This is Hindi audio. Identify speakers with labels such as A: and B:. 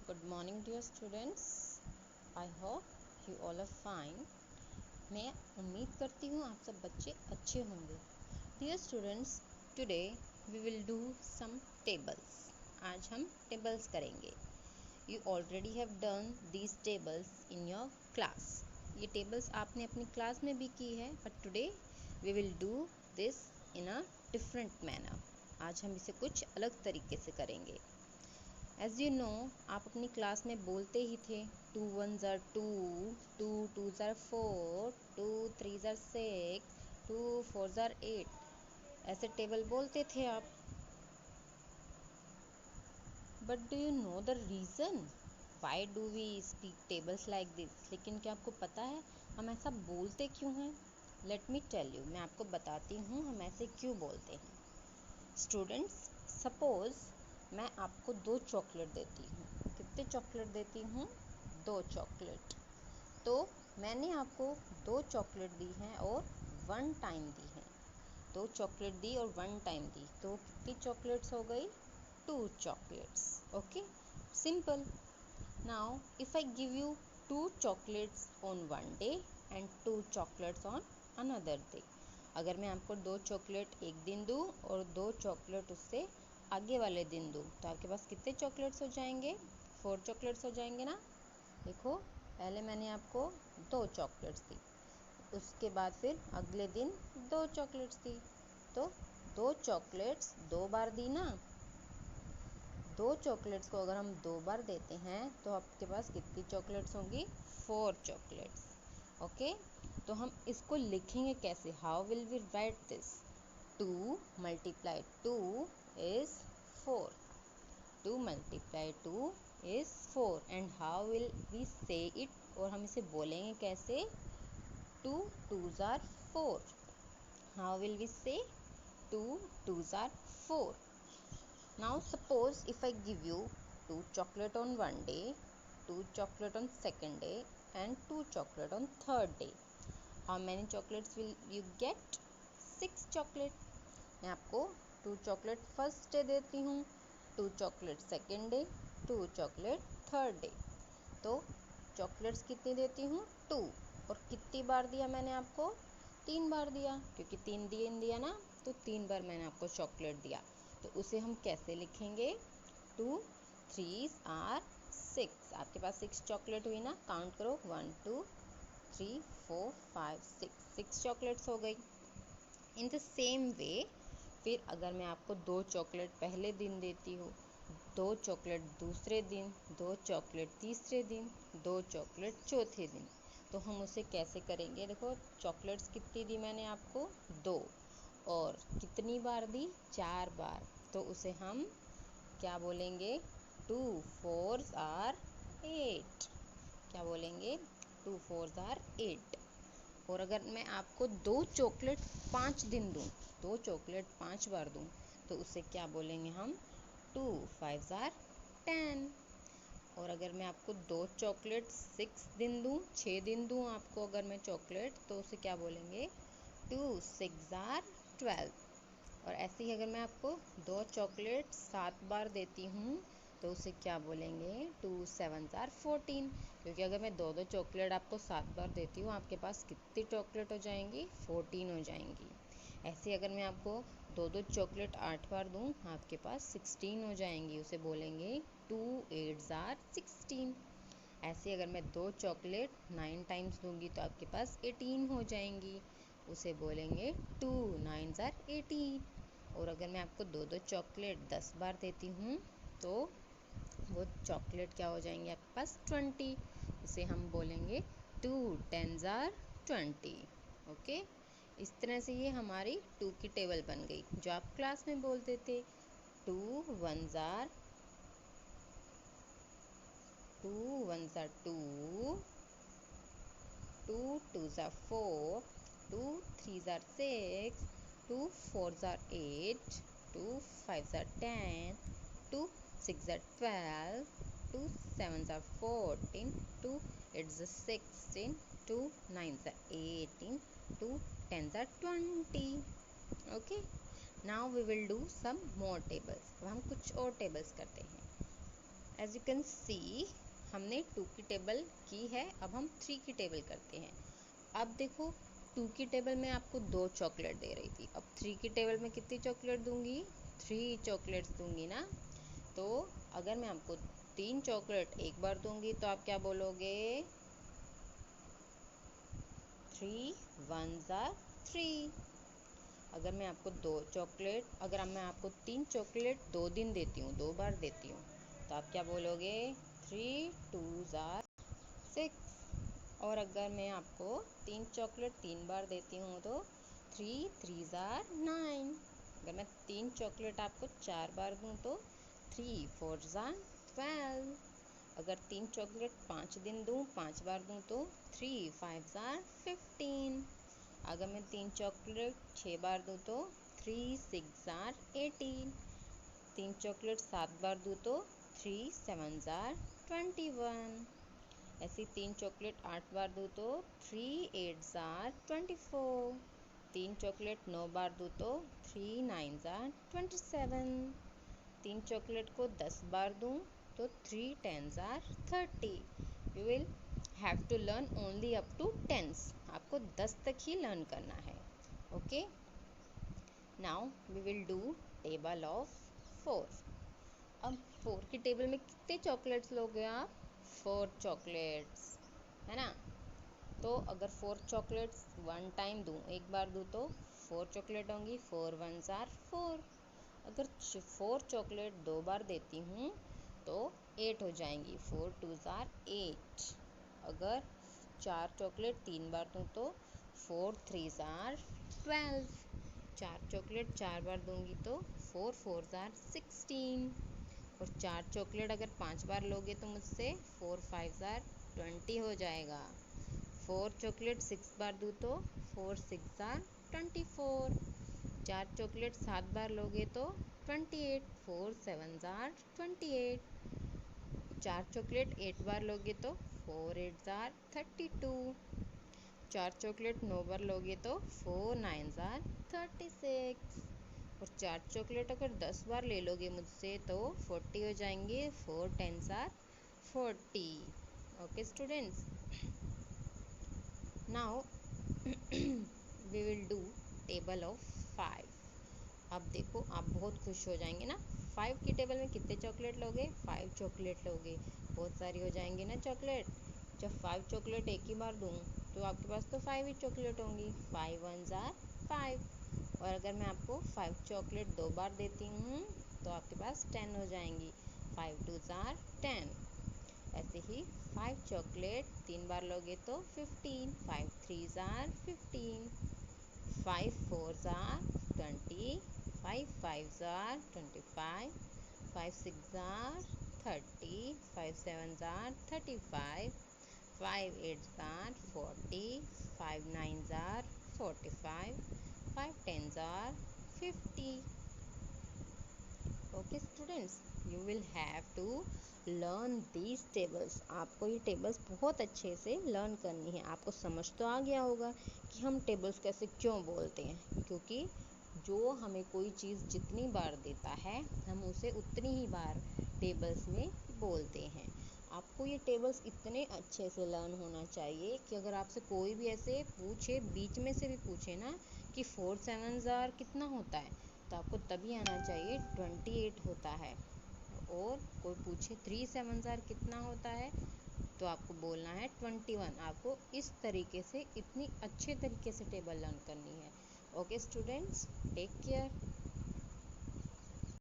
A: Good morning dear students. I hope you all are fine. मैं उम्मीद करती हूँ आप सब बच्चे अच्छे होंगे. Dear students, today we will do some tables. आज हम tables करेंगे. You already have done these tables in your class. ये tables आपने अपनी क्लास में भी की है, but today we will do this in a different manner. आज हम इसे कुछ अलग तरीके से करेंगे. एज़ यू नो, आप अपनी क्लास में बोलते ही थे 2 1s are 2, 2 2s are 4, 2 3s are 6, 2 4s are 8. ऐसे टेबल बोलते थे आप. But do you know the reason why do we speak tables like this? लेकिन क्या आपको पता है हम ऐसा बोलते क्यों हैं? लेट मी टेल यू, मैं आपको बताती हूँ हम ऐसे क्यों बोलते हैं. स्टूडेंट्स, सपोज़ मैं आपको 2 चॉकलेट देती हूँ. कितने चॉकलेट देती हूँ? 2 चॉकलेट. तो मैंने आपको 2 चॉकलेट दी हैं और 1 टाइम दी है. 2 चॉकलेट दी और 1 टाइम दी, तो कितनी चॉकलेट्स हो गई? 2 chocolates. Okay, simple. Now if I give you 2 chocolates on 1 day and 2 chocolates on another day. अगर मैं आपको 2 चॉकलेट एक दिन दूँ और 2 चॉकलेट उससे आगे वाले दिन दूँ, तो आपके पास कितने चॉकलेट्स हो जाएंगे? 4 चॉकलेट्स हो जाएंगे ना. देखो, पहले मैंने आपको 2 चॉकलेट्स दी, उसके बाद फिर अगले दिन 2 चॉकलेट्स दी, तो 2 चॉकलेट्स 2 बार दी ना. 2 चॉकलेट्स को अगर हम 2 बार देते हैं तो आपके पास कितनी चॉकलेट्स होंगी? 4 चॉकलेट्स. ओके, तो हम इसको लिखेंगे कैसे? How will we write this? 2 multiplied 2 is 4. 2 multiplied 2 is 4. And how will we say it? और हम इसे बोलेंगे कैसे? 2 2s are 4. How will we say 2 2s are 4? Now suppose if I give you 2 chocolate on 1 day, 2 chocolate on 2nd day and 2 chocolate on 3rd day. How many chocolates will you get? 6 chocolate. मैं आपको 2 चॉकलेट फर्स्ट डे देती हूँ, 2 chocolate second day, 2 chocolate third day. तो चॉकलेट्स कितनी देती हूँ? 2. और कितनी बार दिया मैंने आपको? 3 बार दिया, क्योंकि 3 दिन दिया ना, तो 3 बार मैंने आपको चॉकलेट दिया. तो उसे हम कैसे लिखेंगे? 2 3s are 6. आपके पास 6 चॉकलेट हुई ना. काउंट करो, 1 2 3 4 5 6 चॉकलेट्स हो गई. इन द सेम वे, फिर अगर मैं आपको 2 चॉकलेट पहले दिन देती हूँ, 2 चॉकलेट दूसरे दिन, 2 चॉकलेट तीसरे दिन, 2 चॉकलेट चौथे दिन, तो हम उसे कैसे करेंगे? देखो, चॉकलेट्स कितनी दी मैंने आपको? 2. और कितनी बार दी? 4 बार. तो उसे हम क्या बोलेंगे? 2 4s are 8. क्या बोलेंगे? 2 4s are 8. और अगर मैं आपको 2 चॉकलेट 5 दिन दूँ, 2 चॉकलेट 5 बार दूँ, तो उसे क्या बोलेंगे हम? 2 5s are 10. और अगर मैं आपको 2 चॉकलेट 6 दिन दूँ, 6 दिन दूँ आपको अगर मैं चॉकलेट, तो उसे क्या बोलेंगे? 2 6s are 12. और ऐसे ही अगर मैं आपको 2 चॉकलेट 7 बार देती हूँ, तो उसे क्या बोलेंगे? 2 7s are 14. क्योंकि अगर मैं 2 चॉकलेट आपको 7 बार देती हूँ, आपके पास कितनी चॉकलेट हो जाएंगी? 14 हो जाएंगी. ऐसे अगर मैं आपको 2 चॉकलेट 8 बार दूँ, आपके पास 16 हो जाएंगी. उसे बोलेंगे 2 8s are 16. ऐसे अगर मैं 2 चॉकलेट 9 टाइम्स दूँगी, तो आपके पास 18 हो जाएंगी. उसे बोलेंगे 2 9s are 18. और अगर मैं आपको 2 चॉकलेट 10 बार देती हूँ, तो वो चॉकलेट क्या हो जाएंगे? आपके पास 20. इसे हम बोलेंगे 2 10s are 20. ओके, इस तरह से ये हमारी 2 की टेबल बन गई, जो आप क्लास में बोलते थे. 2 1s are 2 1s are 2, 2 2s are 4, 2 3s are 6, 2 4s are 8, 2 5s are 10, 2 6s are 12, 2 7s are 14, 2 8s are 16, 2 9s are 18, 2 10s are 20. Okay, now we will do some more tables. अब हम कुछ और tables करते हैं. एज यू कैन सी हमने 2 की टेबल की है, अब हम 3 की टेबल करते हैं। अब देखो 2 की टेबल में आपको 2 चॉकलेट दे रही थी, अब 3 की टेबल में कितनी चॉकलेट दूंगी, 3 चॉकलेट्स दूंगी ना। तो अगर मैं आपको 3 चॉकलेट एक बार दूंगी तो आप क्या बोलोगे, 3 1s are 3। अगर मैं आपको 2 चॉकलेट, अगर मैं आपको 3 चॉकलेट 2 दिन देती हूँ, 2 बार देती हूँ, तो आप क्या बोलोगे, 3 2s are 6। और अगर मैं आपको 3 चॉकलेट 3 बार देती हूँ तो 3 3s are 9। अगर मैं 3 चॉकलेट आपको 4 बार दूँ तो 3 4s are 12। अगर 3 चॉकलेट 5 दिन दूँ, 5 बार दूँ तो 3 5s are 15। अगर मैं 3 चॉकलेट 6 बार दूँ तो 3 6s are 18। 3 चॉकलेट 7 बार दूँ तो 3 7s are 21। ऐसी 3 चॉकलेट 8 बार दूँ तो 3 8s are 24। 3 चॉकलेट 9 बार दूँ तो 3 9s are 27। 3 चॉकलेट को 10 बार दूँ तो 3 10s are 30। You will have to learn only up to 10s। आपको 10 तक ही लर्न करना है। Okay, now we will do table of 4। अब 4 की टेबल में कितने चॉकलेट्स लोगे आप, 4 चॉकलेट्स, है ना। तो अगर 4 चॉकलेट्स 1 टाइम दूँ, एक बार दूँ तो 4 चॉकलेट होंगी, 4 1s are 4। अगर 4 चॉकलेट 2 बार देती हूँ तो 8 हो जाएंगी, 4 2s are 8। अगर 4 चॉकलेट 3 बार दूँ तो 4 3s are 12। 4 चॉकलेट 4 बार दूंगी तो 4 4s are 16। और 4 चॉकलेट अगर 5 बार लोगे तो मुझसे 4 5s are 20 हो जाएगा। 4 चॉकलेट 6 बार दूँ तो 4 6s are 24। 4 चॉकलेट 7 बार लोगे तो 28, 4 7s are 28। 4 चॉकलेट 8 बार लोगे तो 4 8s are 32। 4 चॉकलेट 9 बार लोगे तो 4 9s are 36। और 4 चॉकलेट अगर 10 बार ले लोगे मुझसे तो 40 हो जाएंगे, 4 10s are 40। Okay students, now we will do table of 5। अब देखो आप बहुत खुश हो जाएंगे ना। 5 की टेबल में कितने चॉकलेट लोगे, 5 चॉकलेट लोगे, बहुत सारी हो जाएंगी ना चॉकलेट। जब 5 चॉकलेट एक ही बार दूँ तो आपके पास तो 5 ही चॉकलेट होंगी, 5 1s are 5। और अगर मैं आपको 5 चॉकलेट 2 बार देती हूँ तो आपके पास 10 हो जाएंगी, 5 2s are 10। ऐसे ही 5 चॉकलेट 3 बार लोगे तो 15, 5 3s are 15। 5 4s are 20, 5 5s are 25, 5 6s are 30, 5 7s are 35, 5 8s are 40, 5 9s are 45, 5 10s are 50। Okay students, you will have to learn these tables. आपको ये टेबल्स बहुत अच्छे से लर्न करनी है। आपको समझ तो आ गया होगा कि हम टेबल्स कैसे क्यों बोलते हैं, क्योंकि जो हमें कोई चीज़ जितनी बार देता है हम उसे उतनी ही बार टेबल्स में बोलते हैं। आपको ये टेबल्स इतने अच्छे से लर्न होना चाहिए कि अगर आपसे कोई भी ऐसे पूछे, बीच में से भी पूछे ना कि 4 7s are कितना होता है, तो आपको तभी आना चाहिए 28 होता है। और कोई पूछे 3 7s are कितना होता है तो आपको बोलना है 21। आपको इस तरीके से इतनी अच्छे तरीके से टेबल लर्न करनी है। Okay students, take care.